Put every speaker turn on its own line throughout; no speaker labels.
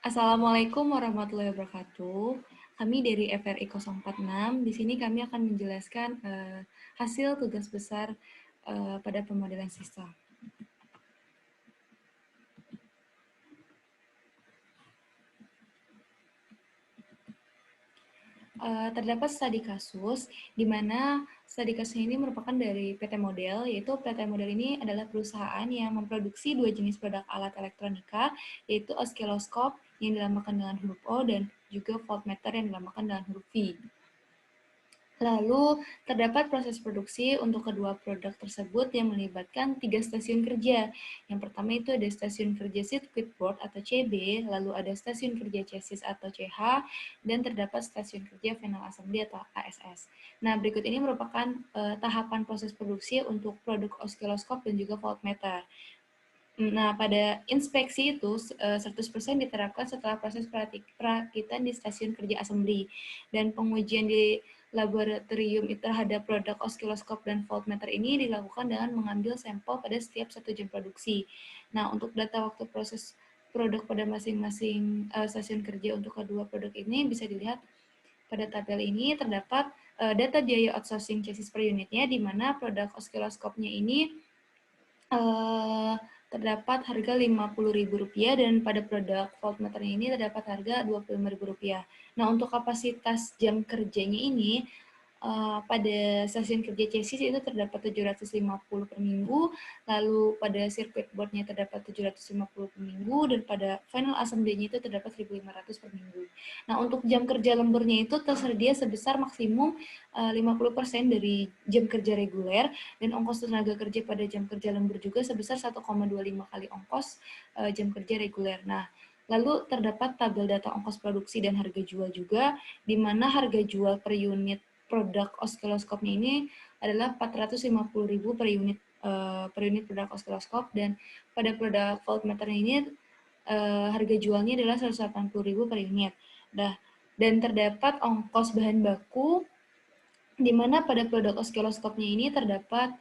Assalamualaikum warahmatullahi wabarakatuh. Kami dari FRI 046, di sini kami akan menjelaskan hasil tugas besar pada pemodelan sistem. Terdapat studi kasus, di mana studi kasus ini merupakan dari PT Model, yaitu PT Model ini adalah perusahaan yang memproduksi dua jenis produk alat elektronika, yaitu oskiloscope yang dilambangkan dengan huruf O dan juga voltmeter yang dilambangkan dengan huruf V. Lalu, terdapat proses produksi untuk kedua produk tersebut yang melibatkan 3 stasiun kerja. Yang pertama itu ada stasiun kerja circuit board atau CB, lalu ada stasiun kerja chassis atau CH, dan terdapat stasiun kerja final assembly atau ASS. Nah, berikut ini merupakan tahapan proses produksi untuk produk oskiloscope dan juga voltmeter. Nah, pada inspeksi itu 100% diterapkan setelah proses perakitan di stasiun kerja assembly, dan pengujian di laboratorium terhadap produk oskiloscope dan voltmeter ini dilakukan dengan mengambil sampel pada setiap 1 jam produksi. Nah, untuk data waktu proses produk pada masing-masing stasiun kerja untuk kedua produk ini bisa dilihat pada tabel ini. Terdapat data biaya outsourcing chassis per unitnya, di mana produk oskiloscope-nya ini terdapat harga Rp50.000 dan pada produk voltmeter ini terdapat harga Rp25.000. Nah, untuk kapasitas jam kerjanya ini pada stasiun kerja chassis itu terdapat 750 per minggu, lalu pada circuit board-nya terdapat 750 per minggu, dan pada final assembly-nya itu terdapat 1.500 per minggu. Nah, untuk jam kerja lemburnya itu tersedia sebesar maksimum 50% dari jam kerja reguler, dan ongkos tenaga kerja pada jam kerja lembur juga sebesar 1,25 kali ongkos jam kerja reguler. Nah, lalu terdapat tabel data ongkos produksi dan harga jual juga, di mana harga jual per unit produk oskiloscope-nya ini adalah Rp450.000 per unit produk oskiloscope, dan pada produk voltmeter ini harga jualnya adalah Rp180.000 per unit. Dan terdapat ongkos bahan baku, di mana pada produk oskiloscope-nya ini terdapat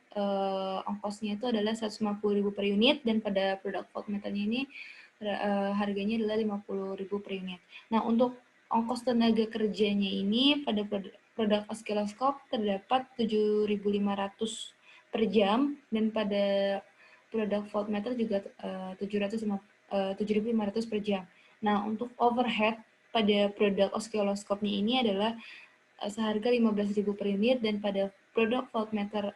ongkosnya itu adalah Rp150.000 per unit, dan pada produk voltmeternya ini harganya adalah Rp50.000 per unit. Nah, untuk ongkos tenaga kerjanya ini pada produk oskiloscope terdapat 7.500 per jam, dan pada produk voltmeter juga 7.500 per jam. Nah, untuk overhead pada produk oskiloscope-nya ini adalah seharga Rp15.000 per unit, dan pada produk voltmeter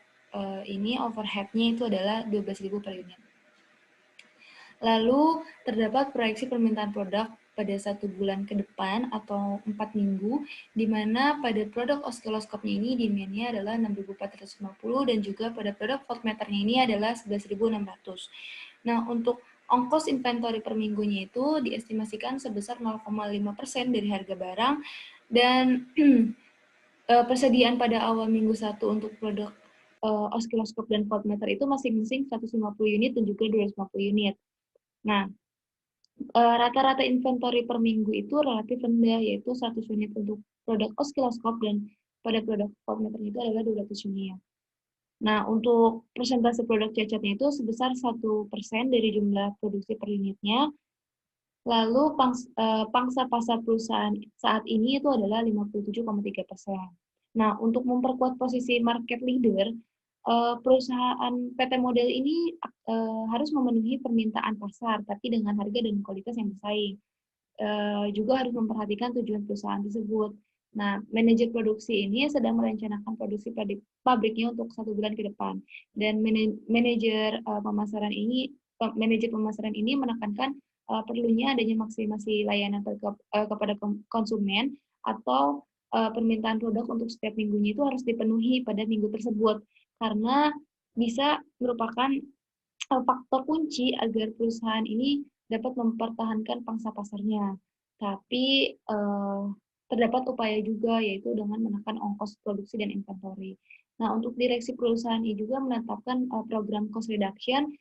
ini overhead-nya itu adalah Rp12.000 per unit. Lalu terdapat proyeksi permintaan produk pada 1 bulan ke depan atau 4 minggu, di mana pada produk oskiloscope-nya ini demand-nya adalah 6.450, dan juga pada produk voltmeter-nya ini adalah 11.600. Nah, untuk ongkos inventory per minggunya itu diestimasikan sebesar 0,5% dari harga barang, dan persediaan pada awal minggu 1 untuk produk oskiloscope dan voltmeter itu masing-masing 150 unit dan juga 250 unit. Nah, rata-rata inventory per minggu itu relatif rendah, yaitu 100 unit untuk produk oskiloscope, dan pada produk voltmeter itu adalah 200 unit. Nah, untuk persentase produk cacatnya itu sebesar 1% dari jumlah produksi per unitnya. Lalu pangsa pasar perusahaan saat ini itu adalah 57,3%. Nah, untuk memperkuat posisi market leader, perusahaan PT Model ini harus memenuhi permintaan pasar, tapi dengan harga dan kualitas yang bersaing. Juga harus memperhatikan tujuan perusahaan tersebut. Nah, manajer produksi ini sedang merencanakan produksi pabriknya untuk 1 bulan ke depan. Dan manajer pemasaran ini menekankan perlunya adanya maksimasi layanan kepada konsumen, atau permintaan produk untuk setiap minggunya itu harus dipenuhi pada minggu tersebut, karena bisa merupakan faktor kunci agar perusahaan ini dapat mempertahankan pangsa pasarnya. Tapi terdapat upaya juga, yaitu dengan menekan ongkos produksi dan inventory. Nah, untuk direksi perusahaan ini juga menetapkan program cost reduction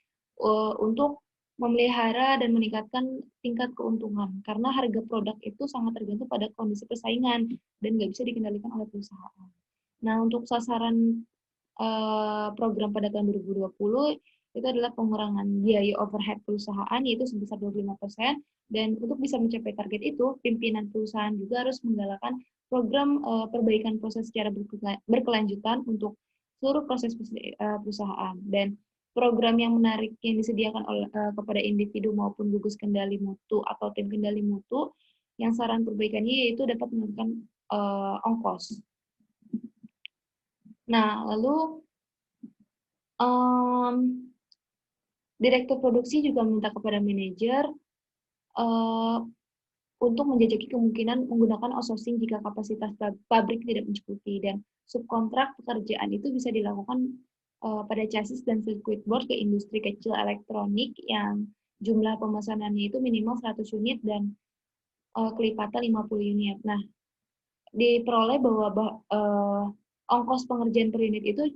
untuk memelihara dan meningkatkan tingkat keuntungan, karena harga produk itu sangat tergantung pada kondisi persaingan dan nggak bisa dikendalikan oleh perusahaan. Nah, untuk sasaran program pada tahun 2020 itu adalah pengurangan biaya overhead perusahaan yaitu sebesar 25%, dan untuk bisa mencapai target itu, pimpinan perusahaan juga harus menggalakkan program perbaikan proses secara berkelanjutan untuk seluruh proses perusahaan. Dan program yang menarik yang disediakan kepada individu maupun gugus kendali mutu atau tim kendali mutu yang saran perbaikannya yaitu dapat menurunkan ongkos. Nah, lalu direktur produksi juga meminta kepada manajer untuk menjajaki kemungkinan menggunakan outsourcing jika kapasitas pabrik tidak mencukupi, dan subkontrak pekerjaan itu bisa dilakukan pada chassis dan circuit board ke industri kecil elektronik yang jumlah pemesanannya itu minimal 100 unit dan kelipatan 50 unit. Nah, diperoleh bahwa ongkos pengerjaan per unit itu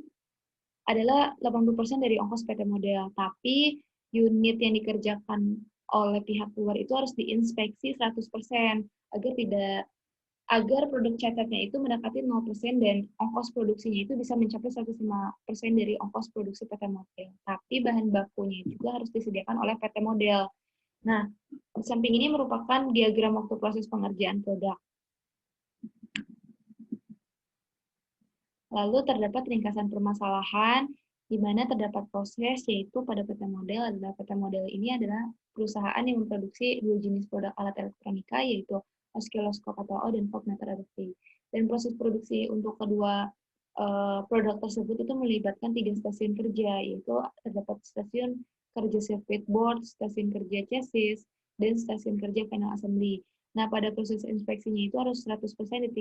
adalah 80% dari ongkos PT Model, tapi unit yang dikerjakan oleh pihak luar itu harus diinspeksi 100% agar produk catatnya itu mendekati 0% dan ongkos produksinya itu bisa mencapai 105% dari ongkos produksi PT Model. Tapi bahan bakunya juga harus disediakan oleh PT Model. Nah, di samping ini merupakan diagram waktu proses pengerjaan produk. Lalu terdapat ringkasan permasalahan di mana terdapat proses, yaitu pada PT Model adalah PT Model ini adalah perusahaan yang memproduksi dua jenis produk alat elektronika, yaitu oskiloscope atau O dan voltmeter adaptif. Dan proses produksi untuk kedua produk tersebut itu melibatkan 3 stasiun kerja, yaitu terdapat stasiun kerja circuit board, stasiun kerja chassis, dan stasiun kerja panel assembly. Nah, pada proses inspeksinya itu harus 100%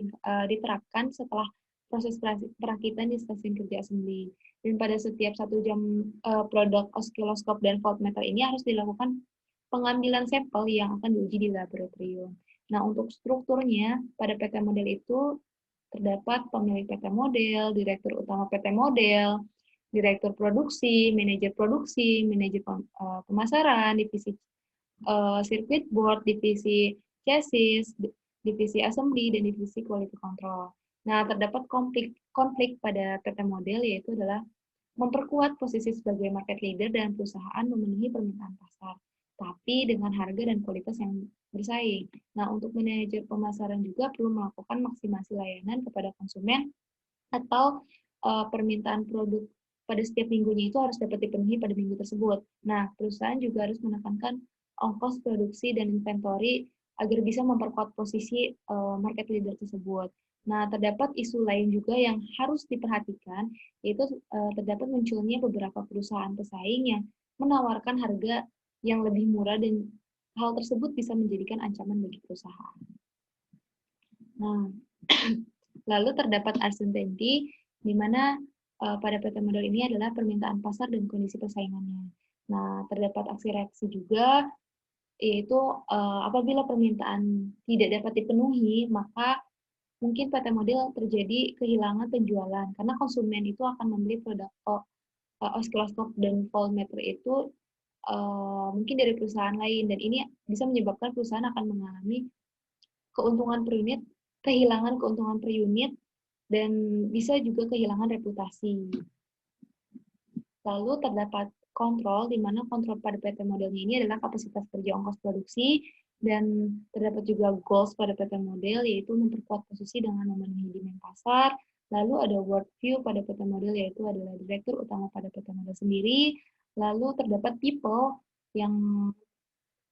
diterapkan setelah proses perakitan di stasiun kerja assembly. Dan pada setiap 1 jam produk oskiloscope dan voltmeter ini harus dilakukan pengambilan sampel yang akan diuji di laboratorium. Nah, untuk strukturnya, pada PT Model itu terdapat pemilik PT Model, direktur utama PT Model, direktur produksi, manajer pemasaran, divisi circuit board, divisi chassis, divisi assembly, dan divisi quality control. Nah, terdapat konflik pada PT Model, yaitu adalah memperkuat posisi sebagai market leader dan perusahaan memenuhi permintaan pasar, tapi dengan harga dan kualitas yang bersaing. Nah, untuk manajer pemasaran juga perlu melakukan maksimasi layanan kepada konsumen atau permintaan produk pada setiap minggunya itu harus dapat dipenuhi pada minggu tersebut. Nah, perusahaan juga harus menekankan ongkos produksi dan inventory agar bisa memperkuat posisi market leader tersebut. Nah, terdapat isu lain juga yang harus diperhatikan, yaitu terdapat munculnya beberapa perusahaan pesaing yang menawarkan harga yang lebih murah, dan hal tersebut bisa menjadikan ancaman bagi perusahaan. Nah, lalu terdapat uncertainty, di mana pada PT Model ini adalah permintaan pasar dan kondisi persaingannya. Nah, terdapat aksi reaksi juga, yaitu apabila permintaan tidak dapat dipenuhi, maka mungkin PT Model terjadi kehilangan penjualan, karena konsumen itu akan membeli produk oskiloscope dan voltmeter itu mungkin dari perusahaan lain, dan ini bisa menyebabkan perusahaan akan mengalami keuntungan per unit, kehilangan keuntungan per unit, dan bisa juga kehilangan reputasi. Lalu terdapat kontrol, di mana kontrol pada PT Modelnya ini adalah kapasitas kerja ongkos produksi, dan terdapat juga goals pada PT Model, yaitu memperkuat posisi dengan memenuhi demand pasar. Lalu ada world view pada PT Model, yaitu adalah direktur utama pada PT Model sendiri. Lalu terdapat people yang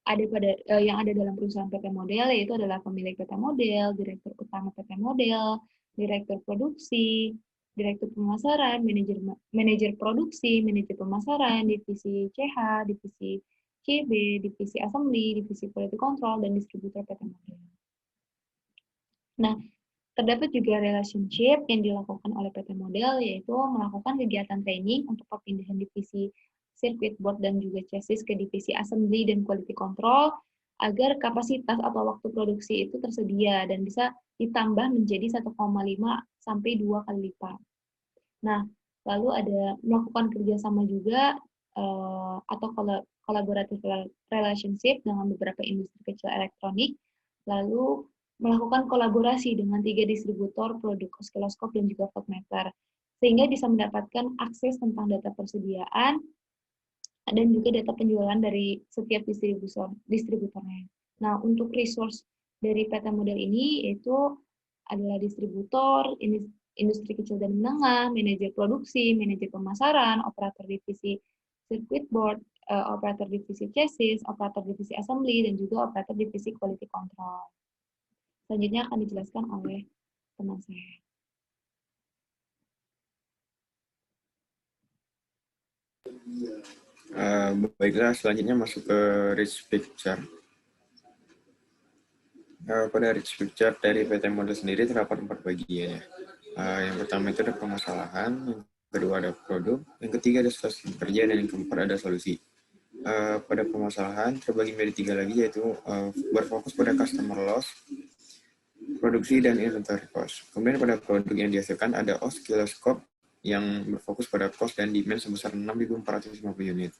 ada dalam perusahaan PT Model, yaitu adalah pemilik PT Model, direktur utama PT Model, direktur produksi, direktur pemasaran, manajer produksi, manajer pemasaran, divisi CH, divisi CB, divisi assembly, divisi quality control, dan distributor PT Model. Nah, terdapat juga relationship yang dilakukan oleh PT Model, yaitu melakukan kegiatan training untuk perpindahan divisi circuit board dan juga chassis ke divisi assembly dan quality control, agar kapasitas atau waktu produksi itu tersedia dan bisa ditambah menjadi 1,5 sampai 2 kali lipat. Nah, lalu ada melakukan kerjasama juga atau collaborative relationship dengan beberapa industri kecil elektronik, lalu melakukan kolaborasi dengan 3 distributor produk oskiloscope dan juga voltmeter, sehingga bisa mendapatkan akses tentang data persediaan dan juga data penjualan dari setiap distributornya. Nah, untuk resource dari PT Model ini yaitu adalah distributor, industri kecil dan menengah, manajer produksi, manajer pemasaran, operator divisi circuit board, operator divisi chassis, operator divisi assembly, dan juga operator divisi quality control. Selanjutnya akan dijelaskan oleh teman saya.
Baiklah, selanjutnya masuk ke rich picture. Pada rich picture dari PT Model sendiri terdapat 4 bagian ya. Yang pertama itu ada permasalahan, yang kedua ada produk, yang ketiga ada strategi kerja, dan yang keempat ada solusi. Pada permasalahan terbagi menjadi 3 lagi, yaitu berfokus pada customer loss, produksi, dan inventory cost. Kemudian pada produk yang dihasilkan ada oscilloscope yang berfokus pada cost dan demand sebesar 6.450 unit.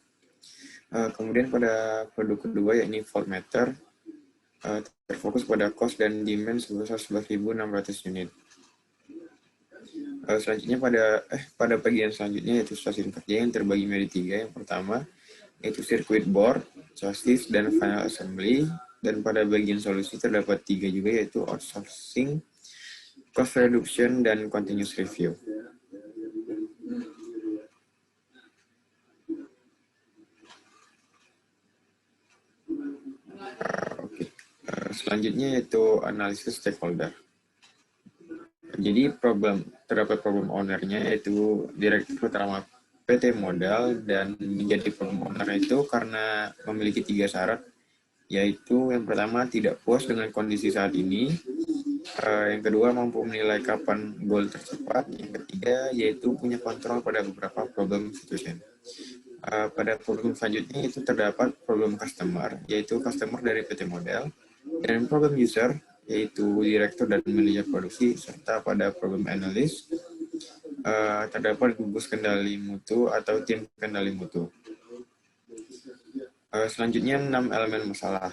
Kemudian pada produk kedua yakni voltmeter, terfokus pada cost dan demand sebesar 11.600 unit. Selanjutnya pada bagian selanjutnya yaitu stasiun kerja yang terbagi menjadi 3. Yang pertama yaitu circuit board, chassis, dan final assembly. Dan pada bagian solusi terdapat 3 juga, yaitu outsourcing, cost reduction, dan continuous review. Selanjutnya yaitu analisis stakeholder. Jadi terdapat problem owner-nya yaitu direktur utama PT Modal, dan menjadi problem owner itu karena memiliki 3 syarat, yaitu yang pertama tidak puas dengan kondisi saat ini, yang kedua mampu menilai kapan goal tercepat, yang ketiga yaitu punya kontrol pada beberapa problem situation. Pada problem selanjutnya itu terdapat problem customer, yaitu customer dari PT Model, dan problem user, yaitu direktur dan manajer produksi, serta pada problem analyst terdapat gugus kendali mutu atau tim kendali mutu. Selanjutnya 6 elemen masalah.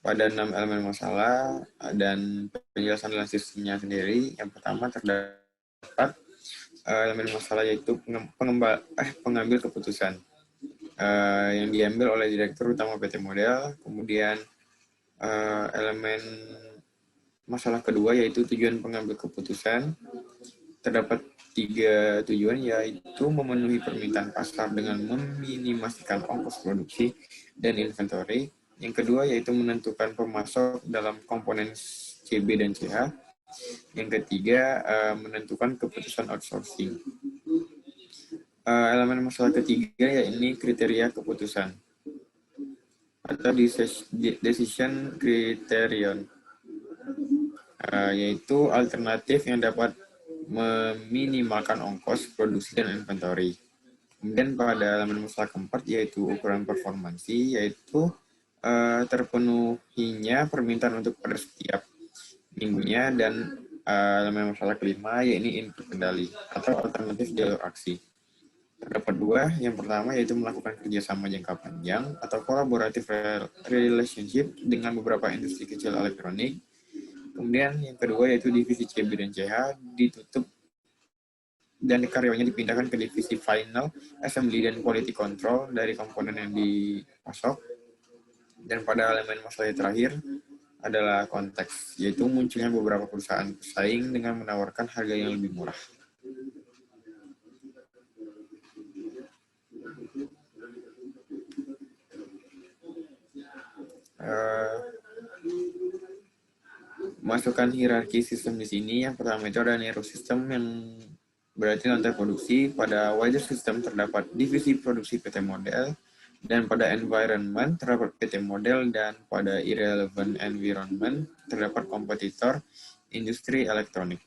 Pada 6 elemen masalah dan penjelasan dalam sistemnya sendiri, yang pertama terdapat elemen masalah yaitu pengambil keputusan yang diambil oleh direktur utama PT Model. Kemudian elemen masalah kedua yaitu tujuan pengambil keputusan. Terdapat 3 tujuan, yaitu memenuhi permintaan pasar dengan meminimasikan ongkos produksi dan inventory. Yang kedua yaitu menentukan pemasok dalam komponen CB dan CH. Yang ketiga menentukan keputusan outsourcing. Elemen masalah ketiga yakni kriteria keputusan atau decision criterion, yaitu alternatif yang dapat meminimalkan ongkos produksi dan inventory. Kemudian pada elemen masalah keempat yaitu ukuran performansi, yaitu terpenuhinya permintaan untuk pada setiap minggunya, dan elemen masalah kelima yakni input kendali atau alternatif jalur aksi. Terdapat 2, yang pertama yaitu melakukan kerjasama jangka panjang atau collaborative relationship dengan beberapa industri kecil elektronik. Kemudian yang kedua yaitu divisi CB dan CH ditutup dan karyawannya dipindahkan ke divisi final assembly dan quality control dari komponen yang dipasok. Dan pada elemen masalah terakhir adalah konteks, yaitu munculnya beberapa perusahaan pesaing dengan menawarkan harga yang lebih murah. Masukkan hierarki sistem di sini. Yang pertama itu ada neurosystem, yang berarti lantai produksi. Pada wider system terdapat divisi produksi PT Model, dan pada environment terdapat PT Model, dan pada irrelevant environment terdapat kompetitor industri elektronik.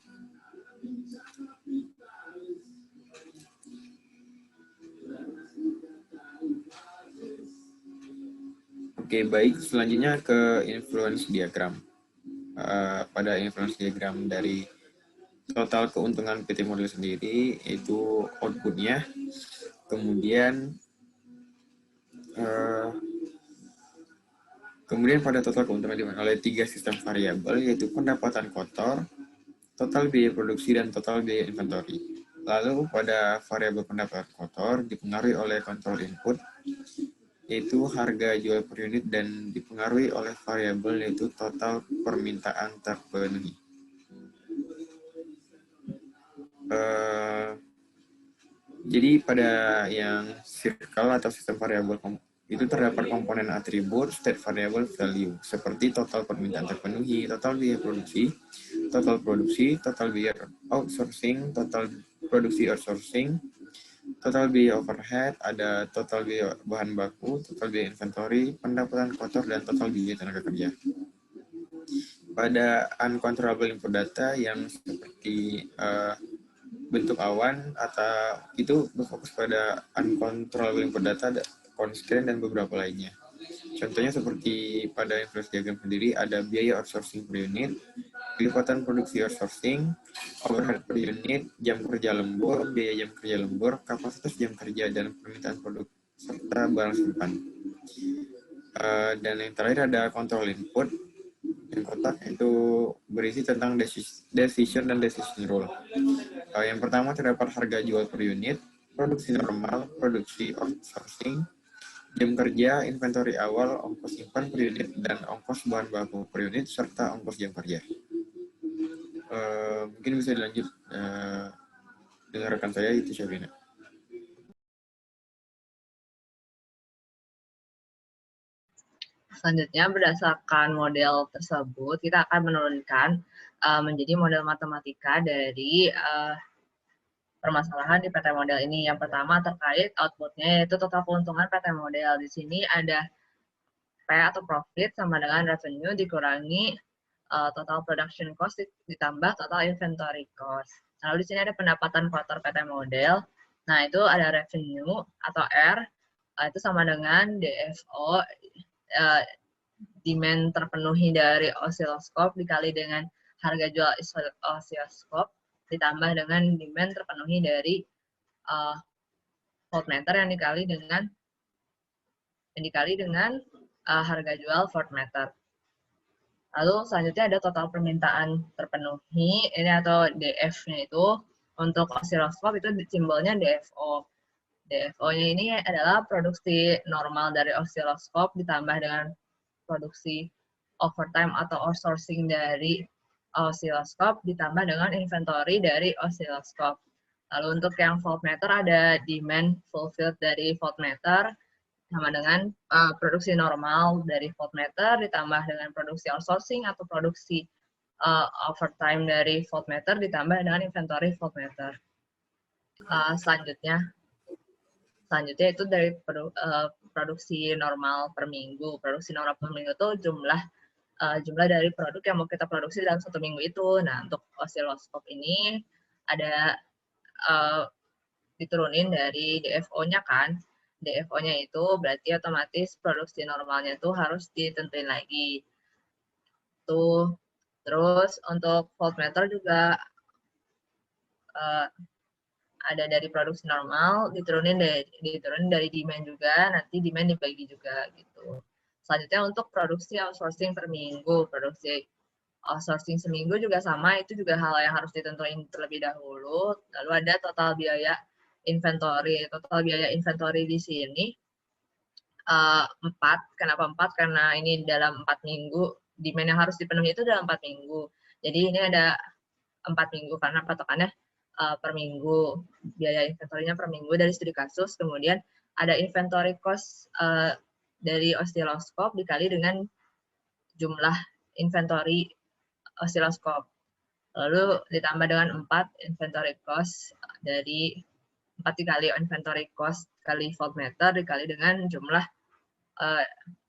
Oke, baik. Selanjutnya ke influence diagram. Pada influence diagram dari total keuntungan PT Model sendiri, itu outputnya. Kemudian pada total keuntungan dimakan oleh 3 sistem variabel, yaitu pendapatan kotor, total biaya produksi, dan total biaya inventory. Lalu pada variabel pendapatan kotor dipengaruhi oleh kontrol input, yaitu harga jual per unit dan dipengaruhi oleh variabel yaitu total permintaan terpenuhi. Jadi pada yang circle atau sistem variabel itu terdapat komponen atribut, state variable, value, seperti total permintaan terpenuhi, total biaya produksi, total biaya outsourcing, total produksi outsourcing, total biaya overhead, ada total biaya bahan baku, total biaya inventory, pendapatan kotor, dan total biaya tenaga kerja. Pada uncontrollable input data yang seperti bentuk awan atau itu berfokus pada uncontrollable input data, constraint, dan beberapa lainnya. Contohnya seperti pada influence diagram sendiri ada biaya outsourcing per unit, kelipatan produksi outsourcing, overhead per unit, jam kerja lembur, biaya jam kerja lembur, kapasitas jam kerja, dan permintaan produk serta barang simpan. Dan yang terakhir ada control input. Yang kotak itu berisi tentang decision dan decision rule. Yang pertama terdapat harga jual per unit, produksi normal, produksi outsourcing, jam kerja, inventory awal, ongkos simpan per unit, dan ongkos bahan baku per unit, serta ongkos jam kerja. Mungkin bisa dilanjut dengan rekan saya, itu Syabrina.
Selanjutnya, berdasarkan model tersebut, kita akan menurunkan menjadi model matematika dari permasalahan di PT model ini. Yang pertama terkait outputnya, yaitu total keuntungan PT model. Di sini ada P atau profit sama dengan revenue dikurangi total production cost ditambah total inventory cost. Lalu di sini ada pendapatan kotor PT model. Nah, itu ada revenue atau R, itu sama dengan DFO, demand terpenuhi dari osiloskop dikali dengan harga jual osiloskop ditambah dengan demand terpenuhi dari voltmeter yang dikali dengan harga jual voltmeter. Lalu selanjutnya ada total permintaan terpenuhi, ini atau DF-nya itu untuk osiloskop itu simbolnya DFO. DFO-nya ini adalah produksi normal dari osiloskop ditambah dengan produksi overtime atau outsourcing dari osiloskop ditambah dengan inventory dari osiloskop. Lalu untuk yang voltmeter ada demand fulfilled dari voltmeter sama dengan produksi normal dari voltmeter ditambah dengan produksi outsourcing atau produksi overtime dari voltmeter ditambah dengan inventory voltmeter. Selanjutnya itu dari produksi normal per minggu. Produksi normal per minggu itu jumlah dari produk yang mau kita produksi dalam satu minggu itu. Nah, untuk osiloskop ini ada diturunin dari DFO-nya kan. DFO-nya itu berarti otomatis produksi normalnya itu harus ditentuin lagi. Tuh. Terus untuk voltmeter juga ada dari produksi normal, diturunin dari demand juga, nanti demand dibagi juga gitu. Selanjutnya untuk produksi outsourcing per minggu, produksi outsourcing seminggu juga sama, itu juga hal yang harus ditentuin terlebih dahulu. Lalu ada total biaya inventory. Total biaya inventory di sini 4. Kenapa 4? Karena ini dalam 4 minggu, demand yang harus dipenuhi itu dalam 4 minggu. Jadi ini ada 4 minggu karena patokannya per minggu, biaya inventory-nya per minggu dari studi kasus, kemudian ada inventory cost dari osiloskop dikali dengan jumlah inventory osiloskop. Lalu ditambah dengan 4 inventory cost dari 4 dikali inventory cost kali voltmeter dikali dengan jumlah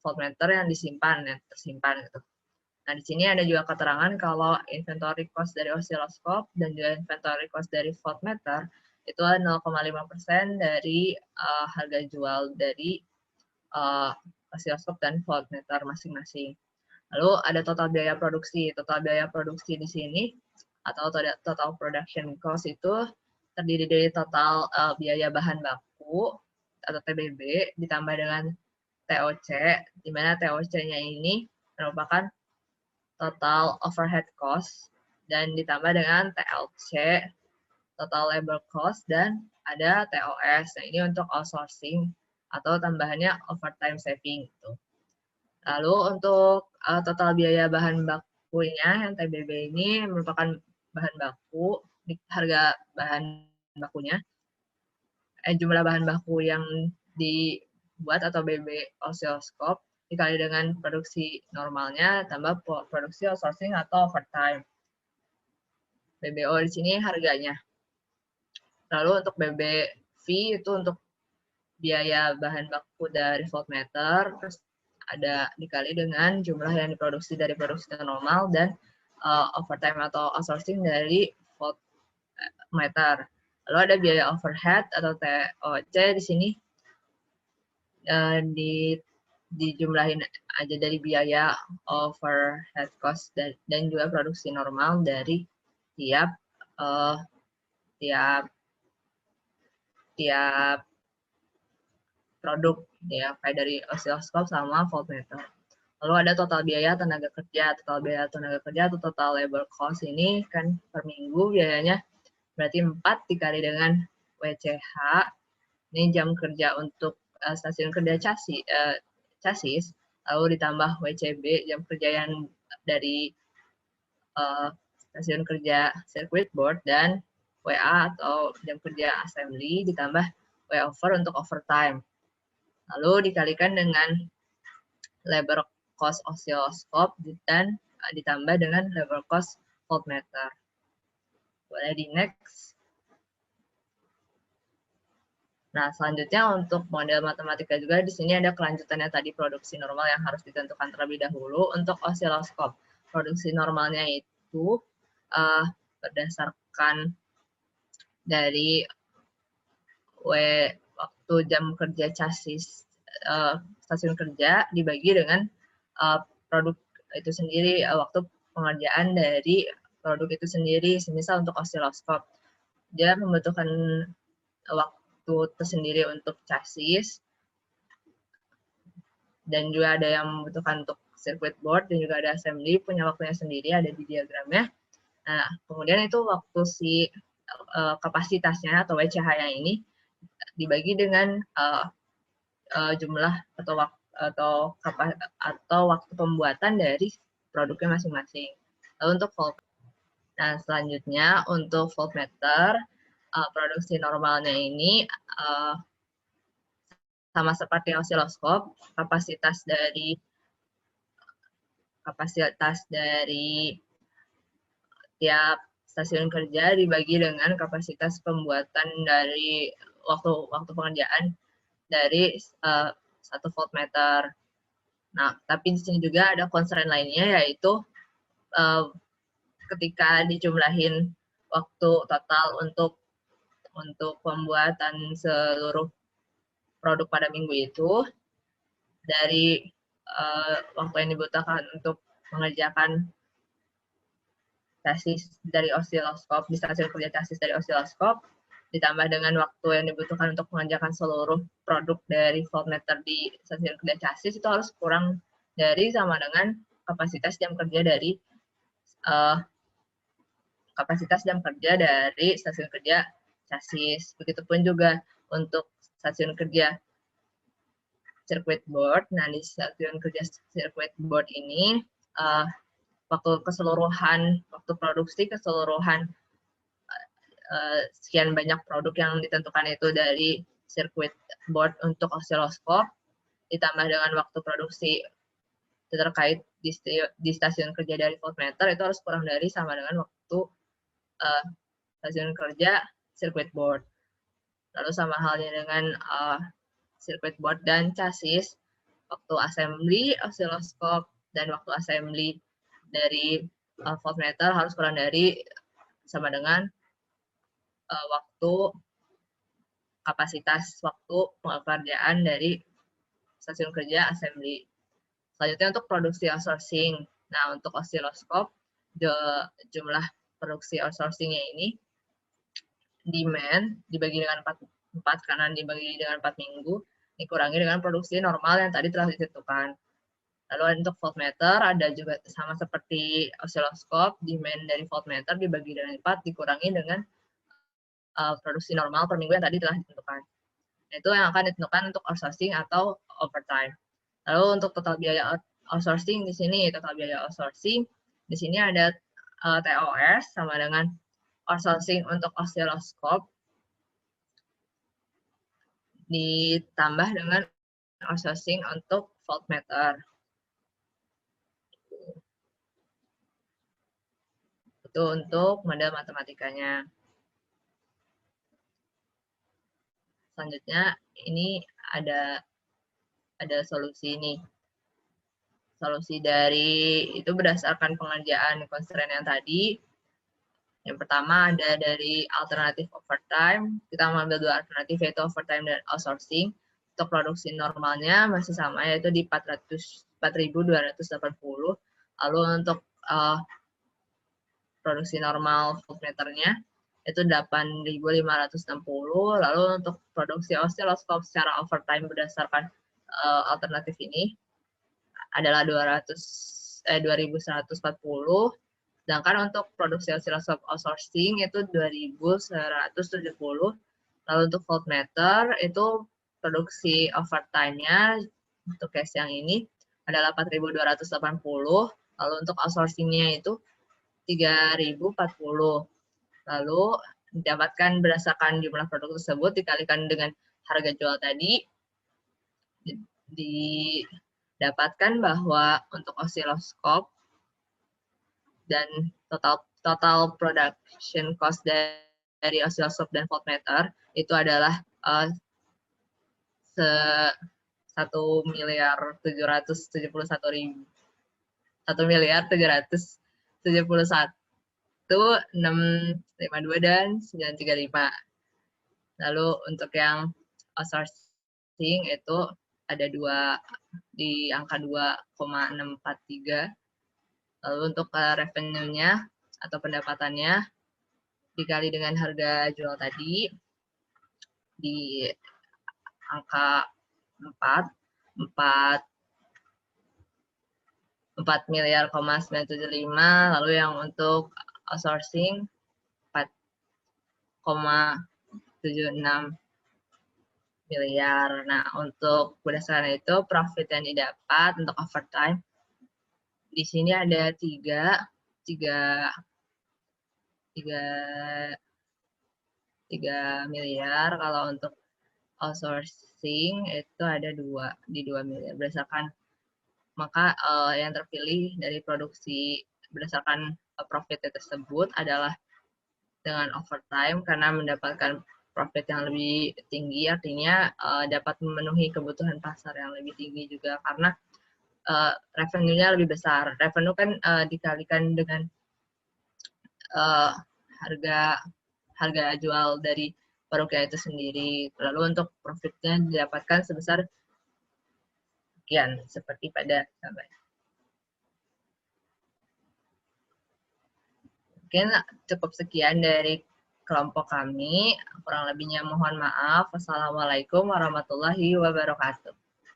voltmeter yang tersimpan gitu. Nah, di sini ada juga keterangan kalau inventory cost dari osiloskop dan juga inventory cost dari voltmeter itu 0,5% dari harga jual dari osiloskop dan voltmeter masing-masing. Lalu ada total biaya produksi. Total biaya produksi di sini atau total production cost itu terdiri dari total biaya bahan baku atau TBB ditambah dengan TOC, di mana TOC-nya ini merupakan total overhead cost, dan ditambah dengan TLC, total labor cost, dan ada TOS. Nah, ini untuk outsourcing atau tambahannya overtime saving gitu. Lalu untuk total biaya bahan bakunya yang TBB ini merupakan bahan baku, harga bahan bakunya, jumlah bahan baku yang dibuat atau BB osiloskop dikali dengan produksi normalnya tambah produksi outsourcing atau overtime. BBO di sini harganya. Lalu untuk BBV itu untuk biaya bahan baku dari voltmeter, terus ada dikali dengan jumlah yang diproduksi dari produksi normal dan overtime atau outsourcing dari voltmeter. Lalu ada biaya overhead atau TOC di sini dijumlahin aja dari biaya overhead cost dan juga produksi normal dari tiap produk ya, kayak dari osiloskop sama voltmeter. Lalu ada total biaya tenaga kerja. Total biaya tenaga kerja atau total labor cost ini kan per minggu biayanya berarti 4 dikali dengan WCH. Ini jam kerja untuk stasiun kerja chassis, lalu ditambah WCB jam kerja yang dari stasiun kerja circuit board, dan WA atau jam kerja assembly ditambah W over untuk overtime. Lalu dikalikan dengan labor cost osiloskop dan ditambah dengan labor cost voltmeter. Boleh di next. Nah, selanjutnya untuk model matematika juga di sini ada kelanjutannya tadi produksi normal yang harus ditentukan terlebih dahulu. Untuk osiloskop, produksi normalnya itu berdasarkan dari waktu jam kerja chassis stasiun kerja dibagi dengan produk itu sendiri, waktu pengerjaan dari produk itu sendiri. Misal untuk osiloskop, dia membutuhkan waktu tersendiri untuk chassis, dan juga ada yang membutuhkan untuk circuit board, dan juga ada assembly, punya waktunya sendiri, ada di diagramnya. Nah, kemudian itu waktu si kapasitasnya atau WCH-nya ini dibagi dengan jumlah atau waktu pembuatan dari produknya masing-masing. Lalu untuk volt. Nah, selanjutnya untuk voltmeter, produksi normalnya ini sama seperti osiloskop, kapasitas dari tiap stasiun kerja dibagi dengan kapasitas pembuatan dari waktu pengerjaan dari 1 voltmeter. Nah, tapi di sini juga ada constraint lainnya, yaitu ketika dijumlahin waktu total untuk pembuatan seluruh produk pada minggu itu, dari waktu yang dibutuhkan untuk mengerjakan chassis dari osiloskop, di stasiun kerja chassis dari osiloskop, ditambah dengan waktu yang dibutuhkan untuk mengerjakan seluruh produk dari voltmeter di stasiun kerja chassis, itu harus kurang dari sama dengan kapasitas jam kerja dari stasiun kerja chassis. Begitupun juga untuk stasiun kerja circuit board. Nah, di stasiun kerja circuit board ini waktu produksi keseluruhan sekian banyak produk yang ditentukan itu dari circuit board untuk osiloskop, ditambah dengan waktu produksi terkait di stasiun kerja dari voltmeter, itu harus kurang dari sama dengan waktu stasiun kerja circuit board. Lalu sama halnya dengan circuit board dan chassis, waktu assembly osiloskop dan waktu assembly dari voltmeter harus kurang dari sama dengan kapasitas waktu pengerjaan dari stasiun kerja assembly. Selanjutnya untuk produksi outsourcing. Nah, untuk osiloskop, jumlah produksi outsourcingnya ini demand dibagi dengan 4 karena dibagi dengan 4 minggu, dikurangi dengan produksi normal yang tadi telah ditentukan. Lalu untuk voltmeter ada juga sama seperti osiloskop, demand dari voltmeter dibagi dengan 4 dikurangi dengan produksi normal per minggu yang tadi telah ditentukan. Itu yang akan ditentukan untuk outsourcing atau overtime. Lalu untuk total biaya outsourcing di sini, total biaya outsourcing di sini ada TOS sama dengan outsourcing untuk osiloskop ditambah dengan outsourcing untuk voltmeter. Itu untuk model matematikanya. Selanjutnya ini ada solusi nih. Solusi dari itu berdasarkan pengerjaan constraint yang tadi. Yang pertama ada dari alternatif overtime. Kita mengambil dua alternatif, yaitu overtime dan outsourcing. Untuk produksi normalnya masih sama, yaitu di 4.280. Lalu untuk produksi normal voltmeternya itu 8.560. Lalu untuk produksi osiloskop secara overtime berdasarkan alternatif ini adalah 2.140. Sedangkan untuk produksi osiloskop outsourcing itu 2.170. Lalu untuk voltmeter itu produksi overtime-nya untuk case yang ini adalah 4.280. Lalu untuk outsourcing-nya itu 3.040. Lalu didapatkan berdasarkan jumlah produk tersebut dikalikan dengan harga jual tadi, didapatkan bahwa untuk osiloskop dan total production cost dari osiloskop dan voltmeter itu adalah 1.751.652 dan 935. Lalu untuk yang outsourcing itu ada di angka 2,643. Lalu untuk revenue-nya atau pendapatannya dikali dengan harga jual tadi di angka 4.975. Lalu yang untuk outsourcing 4,76 miliar. Nah, untuk berdasarkan itu profit yang didapat untuk overtime di sini ada 3 miliar. Kalau untuk outsourcing itu ada 2 miliar berdasarkan, maka yang terpilih dari produksi berdasarkan profit tersebut adalah dengan overtime karena mendapatkan profit yang lebih tinggi, artinya dapat memenuhi kebutuhan pasar yang lebih tinggi juga karena revenue-nya lebih besar. Revenue kan dikalikan dengan harga jual dari produknya itu sendiri. Lalu untuk profitnya didapatkan sebesar sekian, seperti pada gambar. Mungkin cukup sekian dari kelompok kami. Kurang lebihnya mohon maaf. Wassalamualaikum warahmatullahi wabarakatuh.